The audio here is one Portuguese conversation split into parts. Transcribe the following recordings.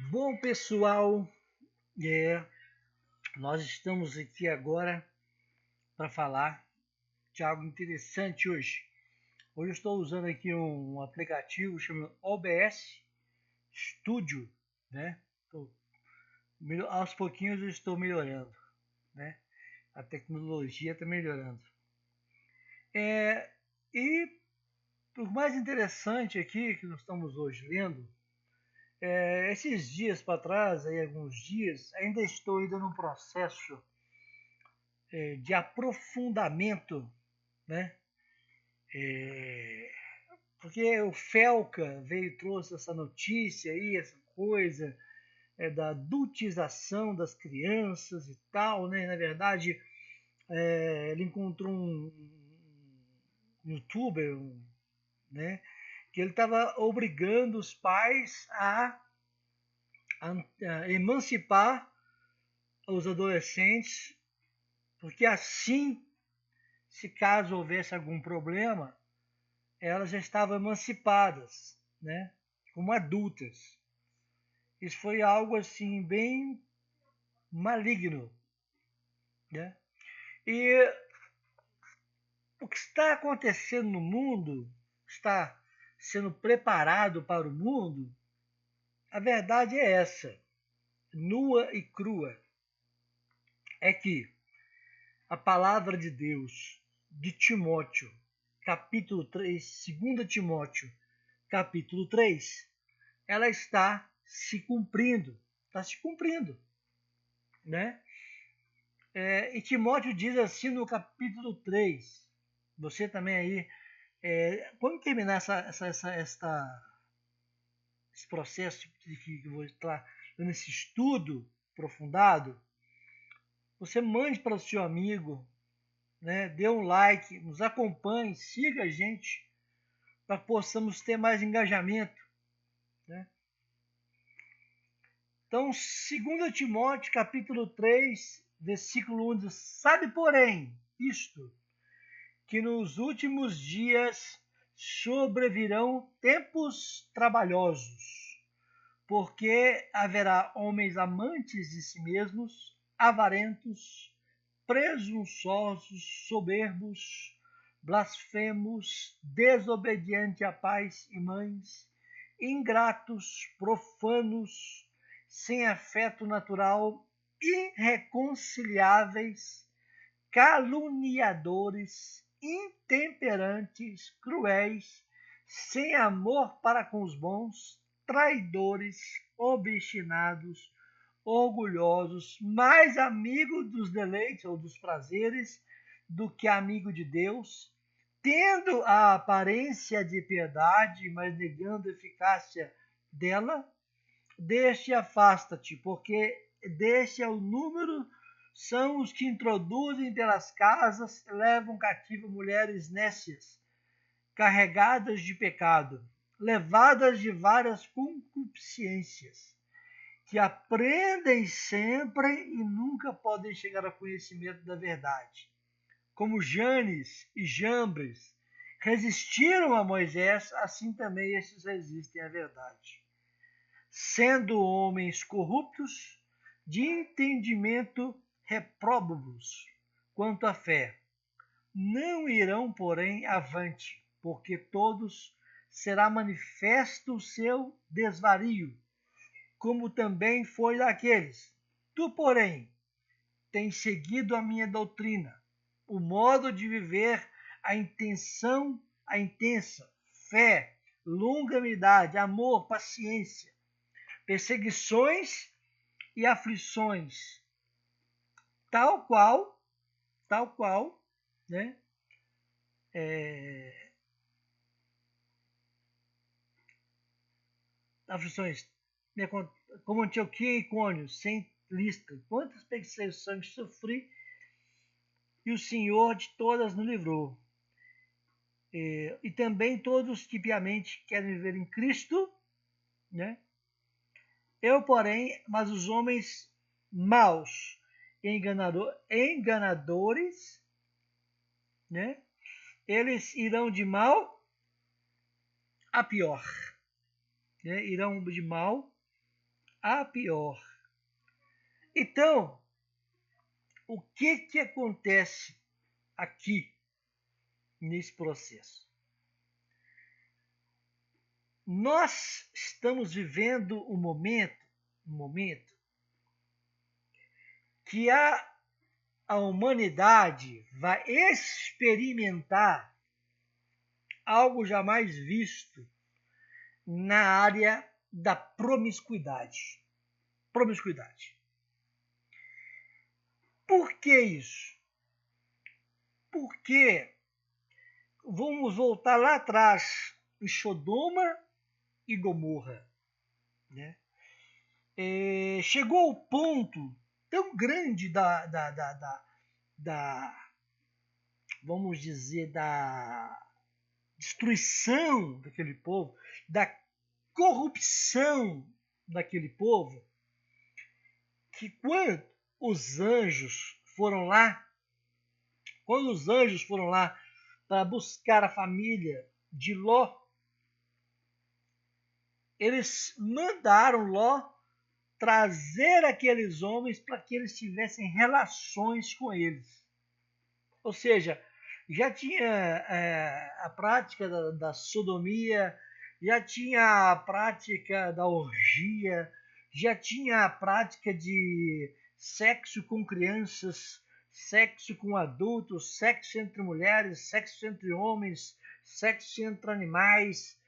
Bom, pessoal, é, nós estamos aqui agora para falar de algo interessante hoje. Hoje eu estou usando aqui um aplicativo chamado OBS Studio, né? Aos pouquinhos eu estou melhorando, né? A tecnologia está melhorando. E o mais interessante aqui que nós estamos hoje lendo, esses dias para trás, aí alguns dias, ainda estou ainda num processo de aprofundamento, né? Porque o Felca veio e trouxe essa notícia aí, essa coisa da adultização das crianças e tal, né? Na verdade, ele encontrou um youtuber, né? Que ele estava obrigando os pais a emancipar os adolescentes, porque assim, se caso houvesse algum problema, elas já estavam emancipadas, né? Como adultas. Isso foi algo assim bem maligno, né? E o que está acontecendo no mundo, está sendo preparado para o mundo, a verdade é essa, nua e crua, é que a palavra de Deus de Timóteo, capítulo 3, 2 Timóteo, capítulo 3, ela está se cumprindo, né? E Timóteo diz assim no capítulo 3, você também aí, quando terminar esse processo de que eu vou estar dando esse estudo aprofundado, você mande para o seu amigo, né? Dê um like, nos acompanhe, siga a gente, para que possamos ter mais engajamento, né? Então, 2 Timóteo, capítulo 3, versículo 1 diz: Sabe, porém, isto, que nos últimos dias sobrevirão tempos trabalhosos, porque haverá homens amantes de si mesmos, avarentos, presunçosos, soberbos, blasfemos, desobedientes a pais e mães, ingratos, profanos, sem afeto natural, irreconciliáveis, caluniadores, intemperantes, cruéis, sem amor para com os bons, traidores, obstinados, orgulhosos, mais amigo dos deleites ou dos prazeres do que amigo de Deus, tendo a aparência de piedade, mas negando a eficácia dela. Deste afasta-te, porque deste é o número, são os que introduzem pelas casas, levam cativo mulheres nécias, carregadas de pecado, levadas de várias concupiscências, que aprendem sempre e nunca podem chegar ao conhecimento da verdade. Como Janes e Jambres resistiram a Moisés, assim também estes resistem à verdade. Sendo homens corruptos, de entendimento repróbados quanto à fé, não irão, porém, avante, porque todos será manifesto o seu desvario, como também foi daqueles. Tu, porém, tens seguido a minha doutrina, o modo de viver, a intensa fé, longanimidade, amor, paciência, perseguições e aflições, tal qual, tal qual, né? Aflições, né, como Antioquia e Icônio, sem lista, quantas perseguições sofri e o Senhor de todas nos livrou. E também todos que piamente querem viver em Cristo, né? Eu, porém, mas os homens maus, enganadores, né? Eles irão de mal a pior, né? Irão de mal a pior. Então, o que acontece aqui nesse processo? Nós estamos vivendo um momento que a humanidade vai experimentar algo jamais visto na área da promiscuidade. Promiscuidade. Por que isso? Porque vamos voltar lá atrás, em Sodoma e Gomorra. Né? Chegou ao ponto tão grande vamos dizer, da destruição daquele povo, da corrupção daquele povo, que quando os anjos foram lá para buscar a família de Ló, eles mandaram Ló trazer aqueles homens para que eles tivessem relações com eles. Ou seja, já tinha a prática da sodomia, já tinha a prática da orgia, já tinha a prática de sexo com crianças, sexo com adultos, sexo entre mulheres, sexo entre homens, sexo entre animais,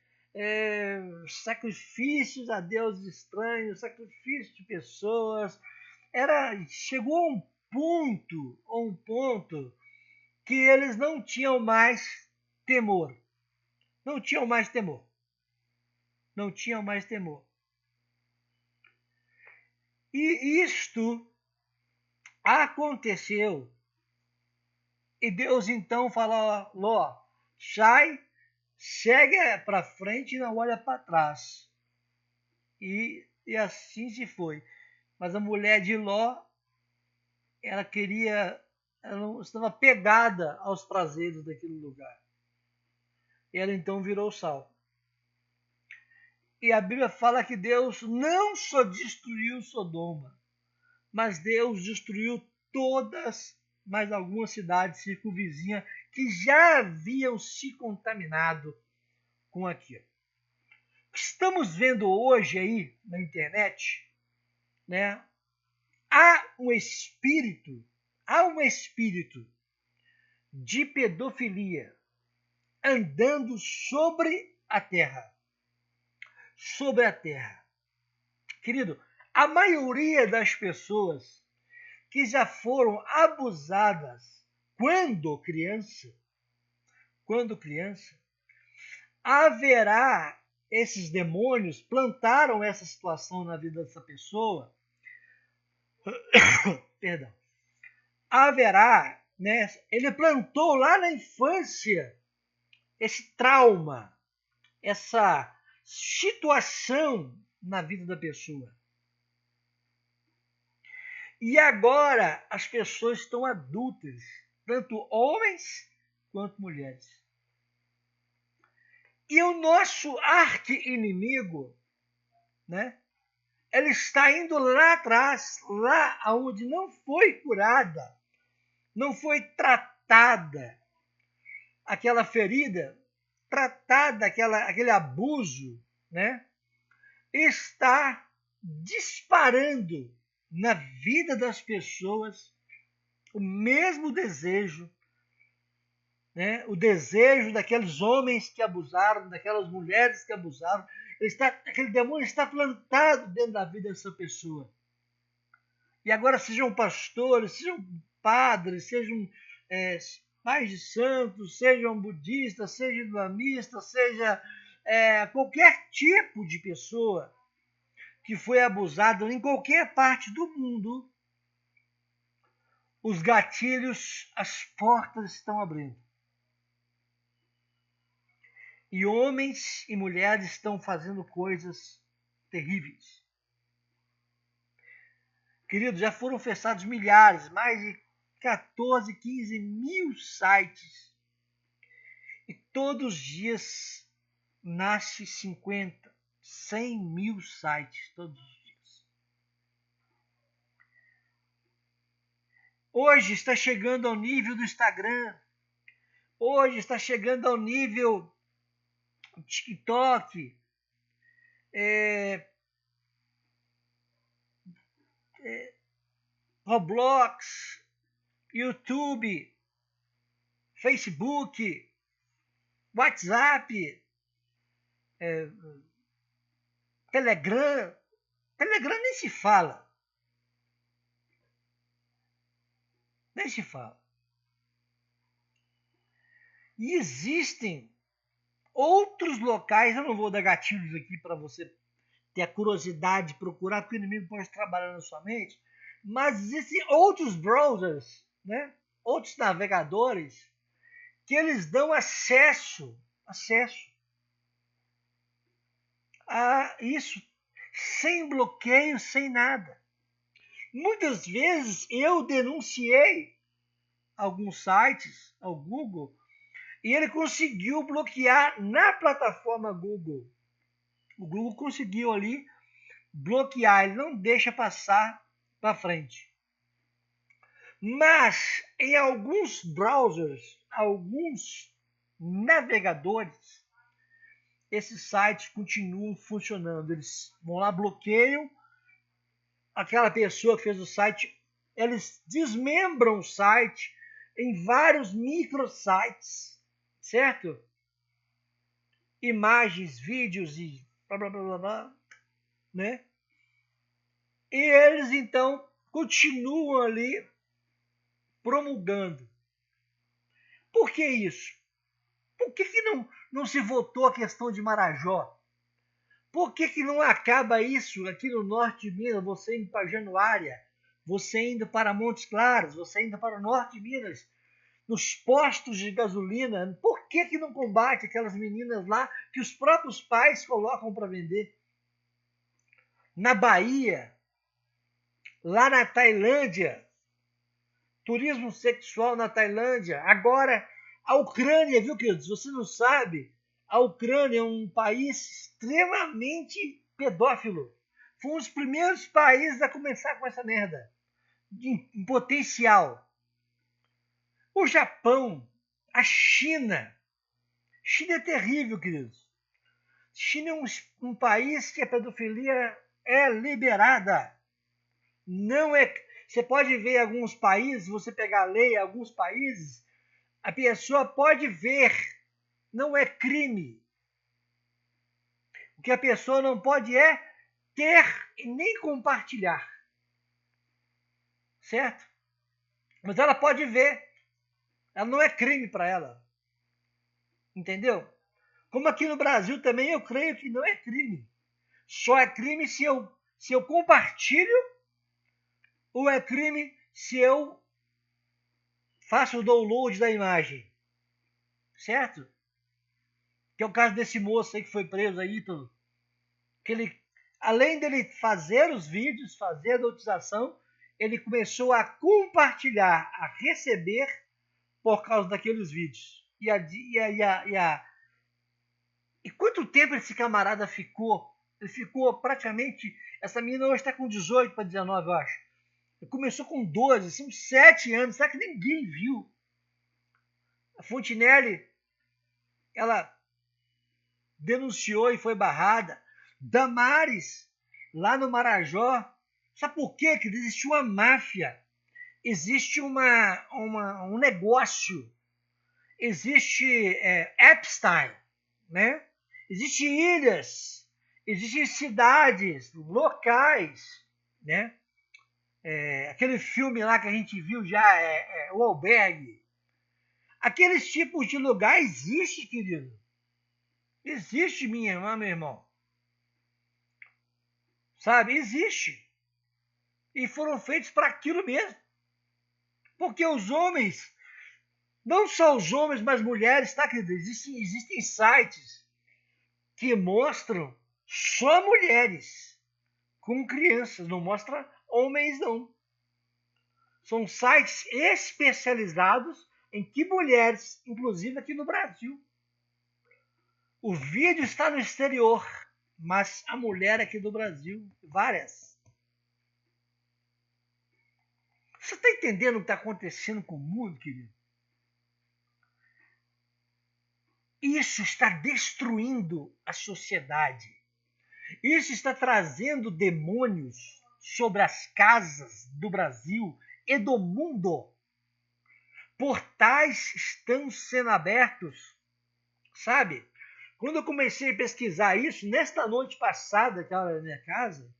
sacrifícios a deuses estranhos, sacrifício de pessoas. Chegou a um ponto que eles não tinham mais temor. Não tinham mais temor. Não tinham mais temor. E isto aconteceu. E Deus então falou: Ló, sai, segue para frente e não olha para trás. E assim se foi. Mas a mulher de Ló, ela estava pegada aos prazeres daquele lugar. E ela então virou sal. E a Bíblia fala que Deus não só destruiu Sodoma, mas Deus destruiu todas mais algumas cidades circunvizinhas que já haviam se contaminado com aquilo. Estamos vendo hoje aí na internet, né? Há um espírito de pedofilia andando sobre a terra. Sobre a terra. Querido, a maioria das pessoas que já foram abusadas quando criança, haverá esses demônios plantaram essa situação na vida dessa pessoa. Perdão. Haverá, né? Ele plantou lá na infância esse trauma, essa situação na vida da pessoa. E agora as pessoas estão adultas, tanto homens quanto mulheres. E o nosso arqui-inimigo, né? Ele está indo lá atrás, lá onde não foi curada, não foi tratada aquela ferida, tratada aquele abuso, né? Está disparando na vida das pessoas o mesmo desejo, né? O desejo daqueles homens que abusaram, daquelas mulheres que abusaram. Aquele demônio está plantado dentro da vida dessa pessoa. E agora sejam pastores, sejam padres, sejam pais de santos, sejam budistas, sejam islamistas, seja qualquer tipo de pessoa que foi abusada em qualquer parte do mundo, os gatilhos, as portas estão abrindo. E homens e mulheres estão fazendo coisas terríveis. Queridos, já foram fechados milhares, mais de 14, 15 mil sites. E todos os dias nasce 50, 100 mil sites, todos os dias. Hoje está chegando ao nível do Instagram. Hoje está chegando ao nível do TikTok. Roblox, YouTube, Facebook, WhatsApp, Telegram. Telegram nem se fala. Nem se fala. E existem outros locais, eu não vou dar gatilhos aqui para você ter a curiosidade de procurar, porque o inimigo pode trabalhar na sua mente, mas existem outros browsers, né? Outros navegadores, que eles dão acesso a isso, sem bloqueio, sem nada. Muitas vezes eu denunciei alguns sites ao Google e ele conseguiu bloquear na plataforma Google. O Google conseguiu ali bloquear, ele não deixa passar para frente. Mas em alguns browsers, alguns navegadores, esses sites continuam funcionando. Eles vão lá, bloqueiam aquela pessoa que fez o site, eles desmembram o site em vários microsites, certo? Imagens, vídeos e blá blá blá blá, blá, né? E eles então continuam ali promulgando. Por que isso? Por que não se votou a questão de Marajó? Por que não acaba isso aqui no norte de Minas, você indo para Januária, você indo para Montes Claros, você indo para o norte de Minas, nos postos de gasolina? Por que não combate aquelas meninas lá que os próprios pais colocam para vender? Na Bahia, lá na Tailândia, turismo sexual na Tailândia. Agora, a Ucrânia, viu, queridos? Você não sabe, a Ucrânia é um país extremamente pedófilo. Foi um dos primeiros países a começar com essa merda, em potencial. O Japão, a China. China é terrível, queridos. China é um país que a pedofilia é liberada. Não é. Você pode ver alguns países, você pegar a lei, alguns países, a pessoa pode ver, não é crime. O que a pessoa não pode é ter e nem compartilhar. Certo? Mas ela pode ver. Ela não é crime para ela. Entendeu? Como aqui no Brasil também eu creio que não é crime. Só é crime se eu compartilho, ou é crime se eu faço o download da imagem. Certo? Que é o caso desse moço aí que foi preso aí, Ítalo. Que ele, além dele fazer os vídeos, fazer a doutização, ele começou a compartilhar, a receber por causa daqueles vídeos. E quanto tempo esse camarada ficou? Ele ficou praticamente. Essa menina hoje está com 18 para 19, eu acho. Ele começou com 12, são 7 anos. Será que ninguém viu? A Fontinelli, ela denunciou e foi barrada. Damares, lá no Marajó. Sabe por quê? Que existe uma máfia. Existe um negócio. Existe Epstein, né? Existem ilhas, existem cidades, locais, né? Aquele filme lá que a gente viu já, O Albergue. Aqueles tipos de lugar existe, querido. Existe, minha irmã, meu irmão. Sabe? Existe. E foram feitos para aquilo mesmo. Porque os homens, não só os homens, mas mulheres, tá, querido? Existem sites que mostram só mulheres com crianças, não mostra homens, não. São sites especializados em que mulheres, inclusive aqui no Brasil. O vídeo está no exterior, mas a mulher aqui do Brasil, várias. Você está entendendo o que está acontecendo com o mundo, querido? Isso está destruindo a sociedade. Isso está trazendo demônios sobre as casas do Brasil e do mundo. Portais estão sendo abertos, sabe? Quando eu comecei a pesquisar isso, nesta noite passada, que era na minha casa,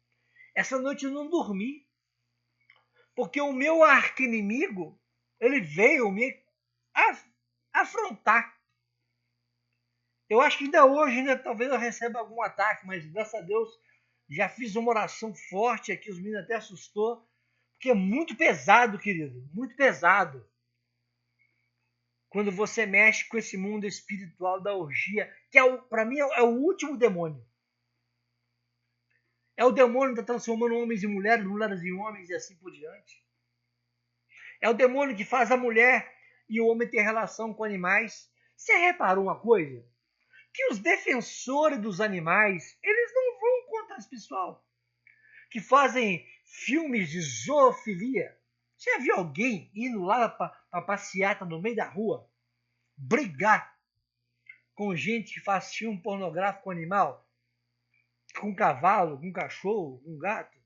essa noite eu não dormi. Porque o meu arqui-inimigo, ele veio me afrontar. Eu acho que ainda hoje, né, talvez eu receba algum ataque, mas graças a Deus já fiz uma oração forte aqui, os meninos até assustou, porque é muito pesado, querido, muito pesado. Quando você mexe com esse mundo espiritual da orgia, que para mim é o último demônio. É o demônio que está transformando homens em mulheres, mulheres em homens e assim por diante. É o demônio que faz a mulher e o homem ter relação com animais. Você reparou uma coisa? Que os defensores dos animais, eles não vão contra esse pessoal que fazem filmes de zoofilia. Você já viu alguém indo lá para passeata no meio da rua, brigar com gente que faz filme pornográfico com animal? Com cavalo, com cachorro, com gato?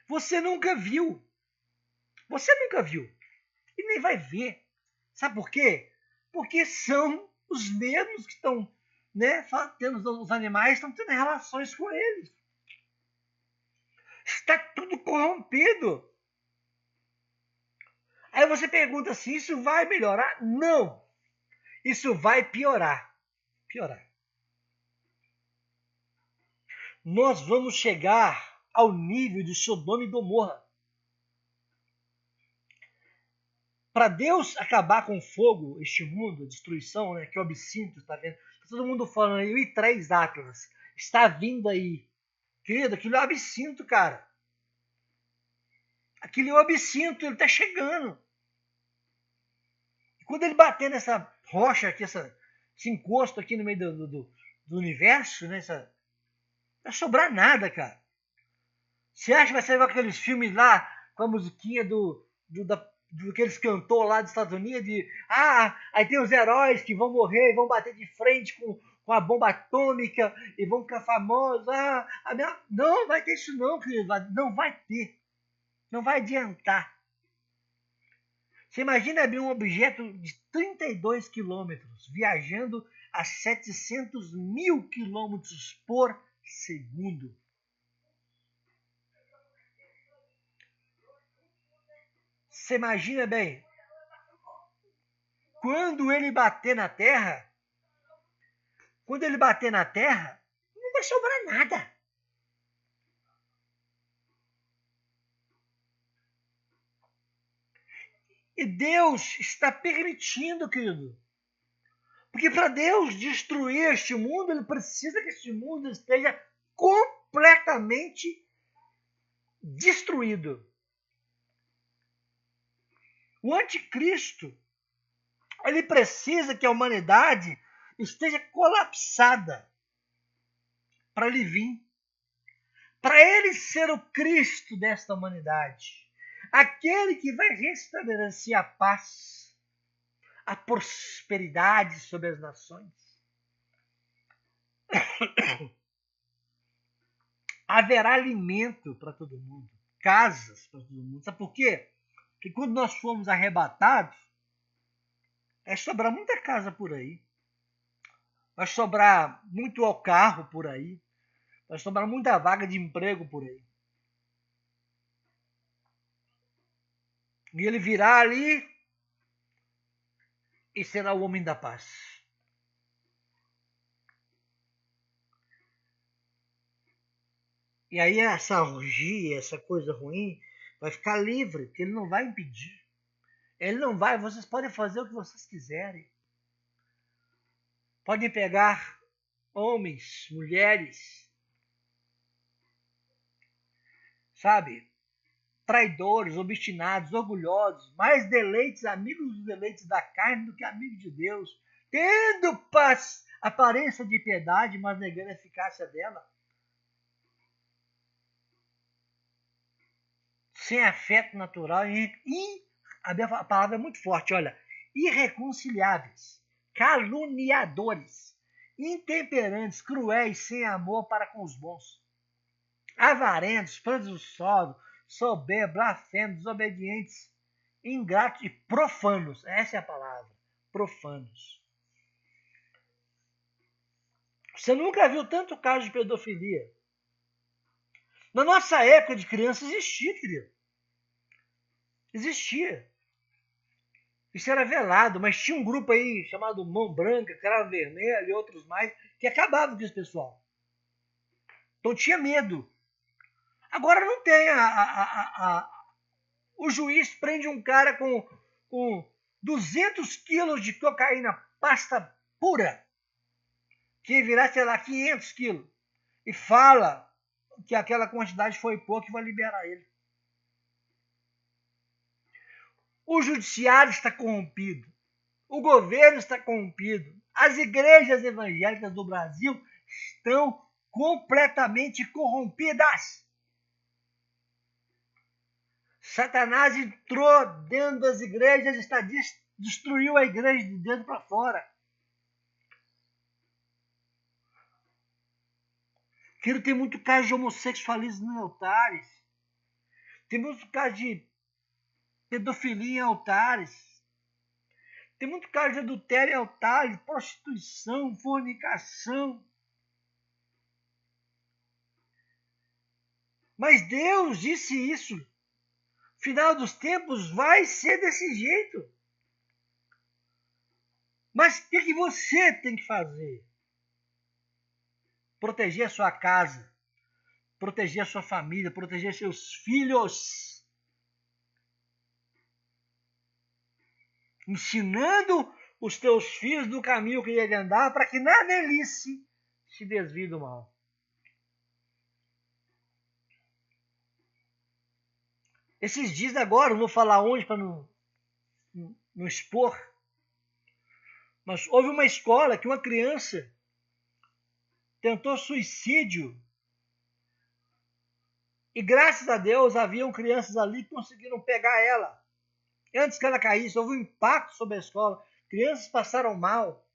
Você nunca viu. Você nunca viu. E nem vai ver. Sabe por quê? Porque são os mesmos que estão, né, tendo os animais, estão tendo relações com eles. Está tudo corrompido. Aí você pergunta se isso vai melhorar? Não. Isso vai piorar. Piorar. Nós vamos chegar ao nível de Sodoma e Gomorra. Para Deus acabar com o fogo, este mundo, a destruição, né, que é o absinto, está vendo? Tá todo mundo falando aí, e 3 Atlas, está vindo aí. Querido, aquilo é o absinto, cara. Aquilo é o absinto, ele está chegando. E quando ele bater nessa rocha aqui, esse encosto aqui no meio do universo, né, não vai sobrar nada, cara. Você acha que vai ser igual aqueles filmes lá, com a musiquinha do que eles cantou lá dos Estados Unidos, aí tem os heróis que vão morrer e vão bater de frente com a bomba atômica e vão ficar famosos. Não vai ter isso não, querido. Não vai ter. Não vai adiantar. Você imagina abrir um objeto de 32 quilômetros, viajando a 700 mil quilômetros por segundo. Você imagina bem, quando ele bater na Terra, não vai sobrar nada. E Deus está permitindo, querido. Porque para Deus destruir este mundo, ele precisa que este mundo esteja completamente destruído. O anticristo, ele precisa que a humanidade esteja colapsada para ele vir. Para ele ser o Cristo desta humanidade. Aquele que vai restabelecer a paz, a prosperidade sobre as nações. Haverá alimento para todo mundo, casas para todo mundo. Sabe por quê? Porque quando nós formos arrebatados, vai sobrar muita casa por aí. Vai sobrar muito carro por aí. Vai sobrar muita vaga de emprego por aí. E ele virá ali e será o homem da paz. E aí essa orgia, essa coisa ruim, vai ficar livre, porque ele não vai impedir. Ele não vai, vocês podem fazer o que vocês quiserem. Podem pegar homens, mulheres, sabe? Traidores, obstinados, orgulhosos, mais deleites, amigos dos deleites da carne do que amigos de Deus, tendo paz, aparência de piedade, mas negando a eficácia dela. sem afeto natural a palavra é muito forte, olha, irreconciliáveis, caluniadores, intemperantes, cruéis, sem amor para com os bons, avarentos, presunçosos, soberbos, blasfemos, desobedientes, ingratos e profanos. Essa é a palavra, profanos. Você nunca viu tanto caso de pedofilia. Na nossa época de criança existia, querido. Existia. Isso era velado, mas tinha um grupo aí chamado Mão Branca, Cravo Vermelho e outros mais, que acabavam com esse pessoal. Então tinha medo. Agora não tem. O juiz prende um cara com 200 quilos de cocaína, pasta pura, que virá, sei lá, 500 quilos, e fala que aquela quantidade foi pouco e vai liberar ele. O judiciário está corrompido. O governo está corrompido. As igrejas evangélicas do Brasil estão completamente corrompidas. Satanás entrou dentro das igrejas, destruiu a igreja de dentro para fora. Querido, tem muito caso de homossexualismo em altares. Tem muito caso de pedofilia em altares. Tem muito caso de adultério em altares, prostituição, fornicação. Mas Deus disse isso. Final dos tempos vai ser desse jeito. Mas o que você tem que fazer? Proteger a sua casa, proteger a sua família, proteger seus filhos. Ensinando os teus filhos do caminho que ele andar, para que na velhice se desvie do mal. Esses dias agora, não vou falar onde para não expor, mas houve uma escola que uma criança tentou suicídio e graças a Deus haviam crianças ali que conseguiram pegar ela. Antes que ela caísse, houve um impacto sobre a escola. Crianças passaram mal.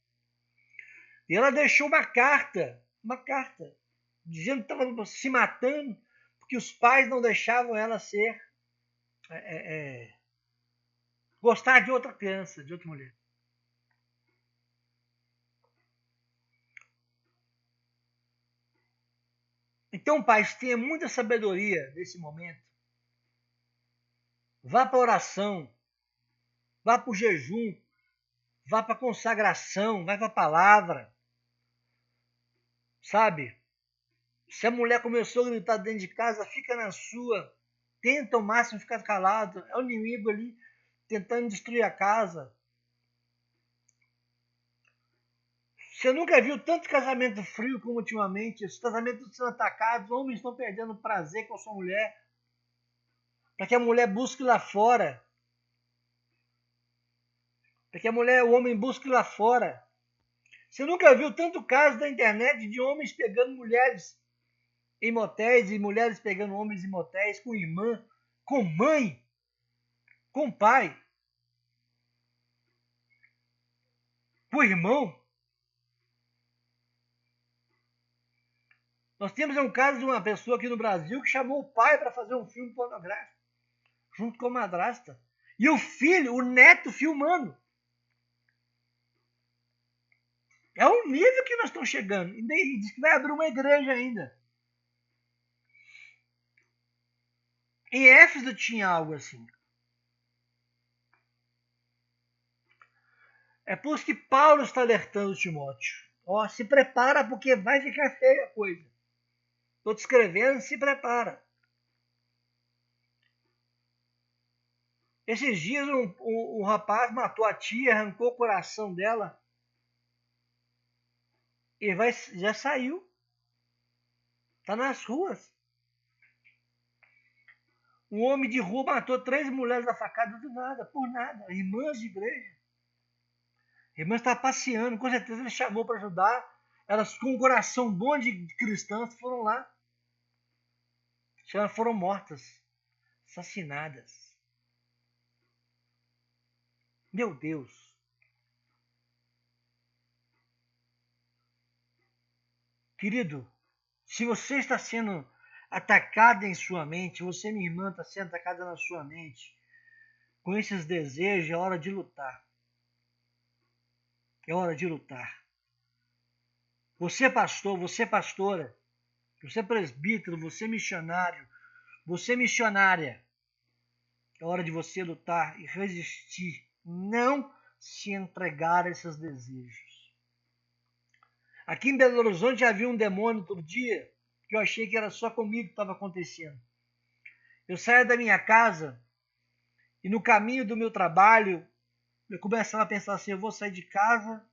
E ela deixou uma carta, dizendo que estava se matando porque os pais não deixavam ela gostar de outra criança, de outra mulher. Então, pais, tenha muita sabedoria nesse momento. Vá para a oração, vá para o jejum, vá para a consagração, vá para a palavra. Sabe? Se a mulher começou a gritar dentro de casa, fica na sua. Tenta ao máximo ficar calado. É o inimigo ali tentando destruir a casa. Você nunca viu tanto casamento frio como ultimamente. Os casamentos sendo atacados, homens estão perdendo prazer com a sua mulher. Para que a mulher busque lá fora. Para que o homem busque lá fora. Você nunca viu tanto caso da internet de homens pegando mulheres em motéis e mulheres pegando homens em motéis com irmã, com mãe, com pai, com irmão. Nós temos um caso de uma pessoa aqui no Brasil que chamou o pai para fazer um filme pornográfico, junto com a madrasta. E o filho, o neto, filmando. É o nível que nós estamos chegando. E diz que vai abrir uma igreja ainda. Em Éfeso tinha algo assim. É por isso que Paulo está alertando Timóteo. Ó, se prepara porque vai ficar feia a coisa. Estou te escrevendo, se prepara. Esses dias um rapaz matou a tia, arrancou o coração dela. E já saiu. Está nas ruas. Um homem de rua matou 3 mulheres da facada do nada, por nada. Irmãs de igreja. A irmã estava passeando, com certeza ele chamou para ajudar. Elas com um coração bom de cristãs foram lá. Elas foram mortas. assassinadas. Meu Deus. Querido, se você está sendo atacada em sua mente, você, minha irmã, está sendo atacada na sua mente, com esses desejos, é hora de lutar. É hora de lutar. Você, pastor, você, pastora, você, presbítero, você, missionário, você, missionária, é hora de você lutar e resistir. Não se entregar a esses desejos. Aqui em Belo Horizonte havia um demônio outro dia que eu achei que era só comigo que estava acontecendo. Eu saía da minha casa e no caminho do meu trabalho eu começava a pensar assim, eu vou sair de casa,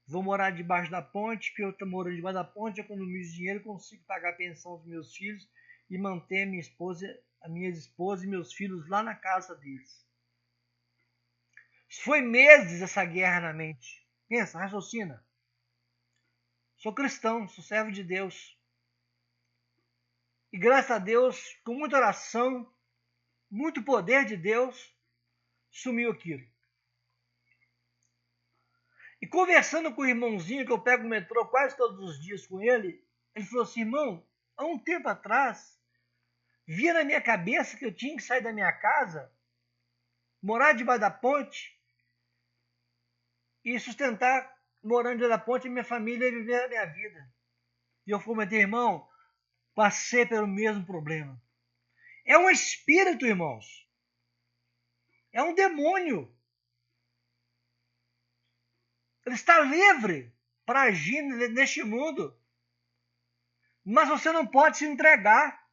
vou morar debaixo da ponte, porque eu estou morando debaixo da ponte, eu economizo dinheiro, consigo pagar a pensão dos meus filhos e manter a minha esposa e meus filhos lá na casa deles. Foi meses essa guerra na mente. Pensa, raciocina. Sou cristão, sou servo de Deus. E graças a Deus, com muita oração, muito poder de Deus, sumiu aquilo. E conversando com o irmãozinho, que eu pego o metrô quase todos os dias com ele, ele falou assim, irmão, há um tempo atrás, via na minha cabeça que eu tinha que sair da minha casa, morar debaixo da ponte e sustentar, morando debaixo da ponte, a minha família e viver a minha vida. E eu comentei, irmão, passei pelo mesmo problema. É um espírito, irmãos. É um demônio. Ele está livre para agir neste mundo. Mas você não pode se entregar.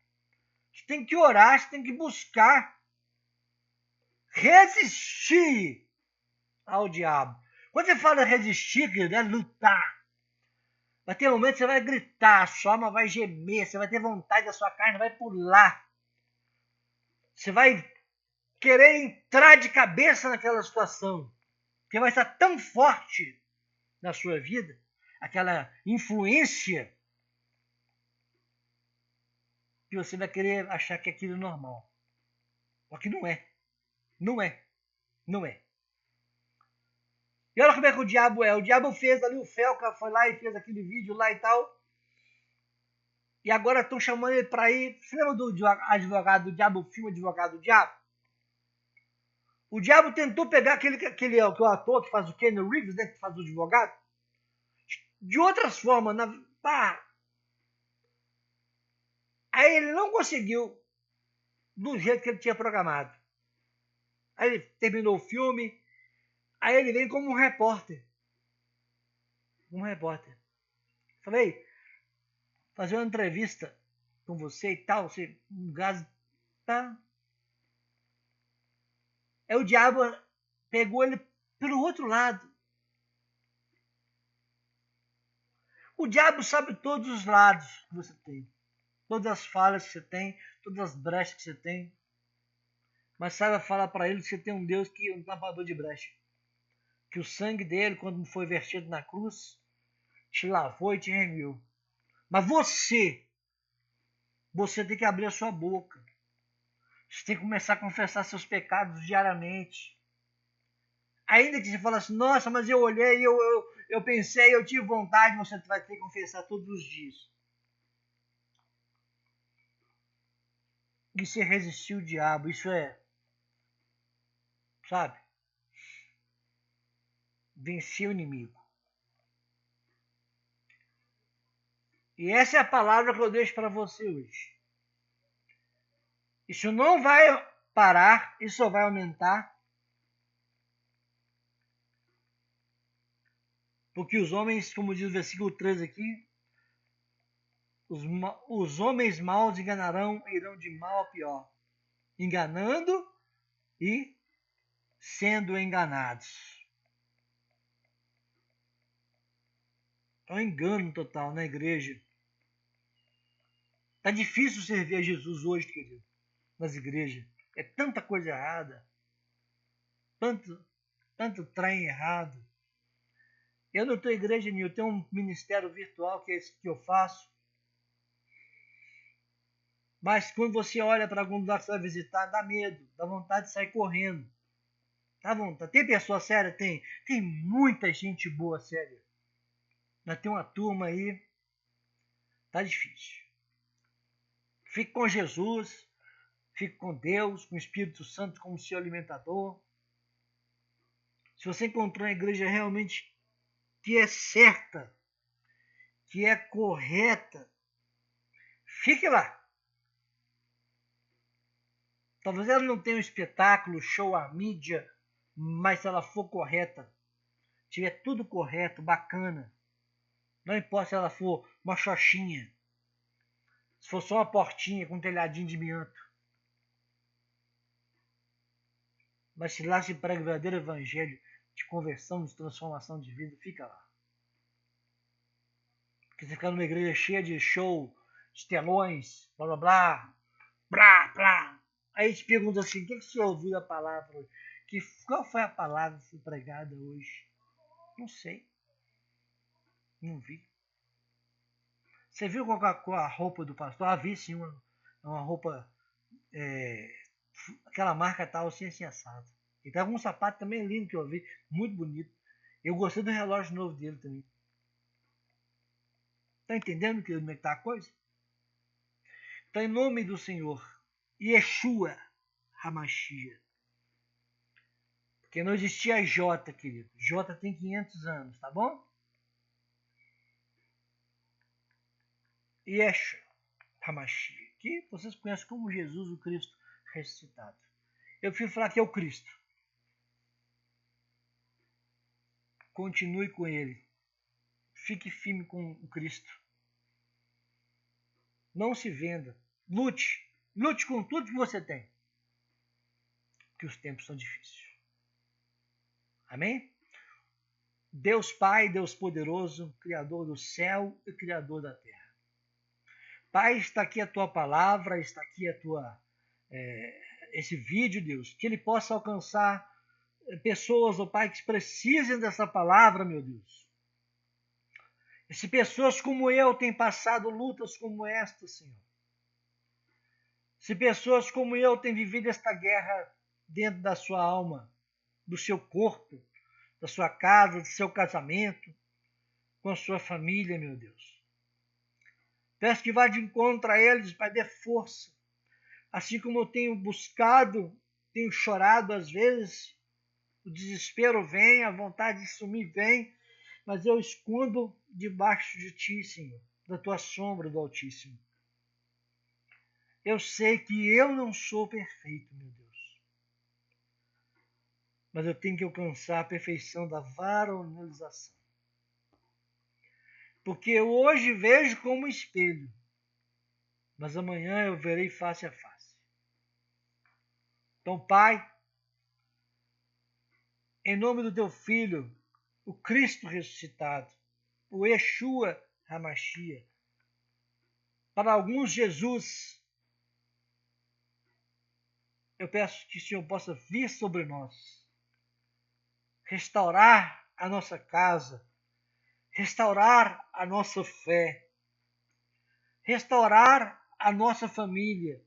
Você tem que orar, você tem que buscar. Resistir ao diabo. Quando você fala resistir, querido, é lutar. Vai ter momentos que você vai gritar, a sua alma vai gemer, você vai ter vontade, a sua carne vai pular. Você vai querer entrar de cabeça naquela situação. Porque vai estar tão forte na sua vida, aquela influência, que você vai querer achar que aquilo é normal. Só que não é. Não é. Não é. E olha como é que o diabo é. O diabo fez ali, o Felca foi lá e fez aquele vídeo lá e tal. E agora estão chamando ele para ir. Você lembra do advogado do diabo, o filme Advogado do Diabo? O diabo tentou pegar aquele o ator que faz o Keanu Reeves, né, que faz o advogado. De outras formas, aí ele não conseguiu do jeito que ele tinha programado. Aí ele terminou o filme, aí ele vem como um repórter. Um repórter. Falei, fazer uma entrevista com você e tal, você, um gás, tá? Aí o diabo pegou ele pelo outro lado. O diabo sabe todos os lados que você tem. Todas as falhas que você tem, todas as brechas que você tem. Mas saiba falar para ele que você tem um Deus que é um tapador de brecha. Que o sangue dele, quando foi vertido na cruz, te lavou e te remiu. Mas você tem que abrir a sua boca. Você tem que começar a confessar seus pecados diariamente. Ainda que você fale assim, nossa, mas eu olhei, eu pensei, eu tive vontade, você vai ter que confessar todos os dias. E você resistir o diabo, isso é, sabe? Vencer o inimigo. E essa é a palavra que eu deixo para você hoje. Isso não vai parar, isso só vai aumentar. Porque os homens, como diz o versículo 3 aqui, os homens maus enganarão e irão de mal a pior, enganando e sendo enganados. É um engano total na igreja. Tá difícil servir a Jesus hoje, querido, nas igrejas. É tanta coisa errada, tanto trem errado. Eu não tenho igreja nenhuma, eu tenho um ministério virtual que é esse que eu faço. Mas quando você olha para algum lugar que você vai visitar, dá medo, dá vontade de sair correndo. Dá vontade. Tem pessoa séria? Tem. Tem muita gente boa séria. Mas tem uma turma aí, tá difícil. Fique com Jesus, fique com Deus, com o Espírito Santo como seu alimentador. Se você encontrou uma igreja realmente que é certa, que é correta, fique lá. Talvez ela não tenha um espetáculo, show, a mídia, mas se ela for correta, tiver tudo correto, bacana, não importa se ela for uma xoxinha, se for só uma portinha com um telhadinho de mianto, mas se lá se prega o verdadeiro evangelho de conversão, de transformação de vida, fica lá. Porque você ficar numa igreja cheia de show, de telões, blá blá blá, blá blá. Aí te pergunta assim, o que você ouviu da palavra hoje? Qual foi a palavra que foi pregada hoje? Não sei. Não vi. Você viu qual a roupa do pastor? Ah, vi sim, uma roupa, aquela marca tal, assim assado. E tá com um sapato também lindo que eu vi, muito bonito. Eu gostei do relógio novo dele também. Tá entendendo como é que tá a coisa? Então, em nome do Senhor, Yeshua Hamashia. Porque não existia J, querido. J tem 500 anos, tá bom? Yeshua Hamashia, que vocês conhecem como Jesus, o Cristo ressuscitado. Eu prefiro falar que é o Cristo. Continue com ele. Fique firme com o Cristo. Não se venda. Lute. Lute com tudo que você tem. Que os tempos são difíceis. Amém? Deus Pai, Deus poderoso, Criador do céu e Criador da terra. Pai, está aqui a tua palavra, está aqui esse vídeo, Deus, que ele possa alcançar pessoas, ó Pai, que precisem dessa palavra, meu Deus. E se pessoas como eu têm passado lutas como esta, Senhor. Se pessoas como eu têm vivido esta guerra dentro da sua alma, do seu corpo, da sua casa, do seu casamento, com a sua família, meu Deus. Peço que vá de encontro a eles, Pai, dê força. Assim como eu tenho buscado, tenho chorado às vezes, o desespero vem, a vontade de sumir vem, mas eu escondo debaixo de ti, Senhor, da tua sombra do Altíssimo. Eu sei que eu não sou perfeito, meu Deus. Mas eu tenho que alcançar a perfeição da varonilização. Porque eu hoje vejo como espelho, mas amanhã eu verei face a face. Então, Pai, em nome do teu Filho, o Cristo ressuscitado, o Yeshua Hamashia, para alguns Jesus, eu peço que o Senhor possa vir sobre nós, restaurar a nossa casa, restaurar a nossa fé, restaurar a nossa família,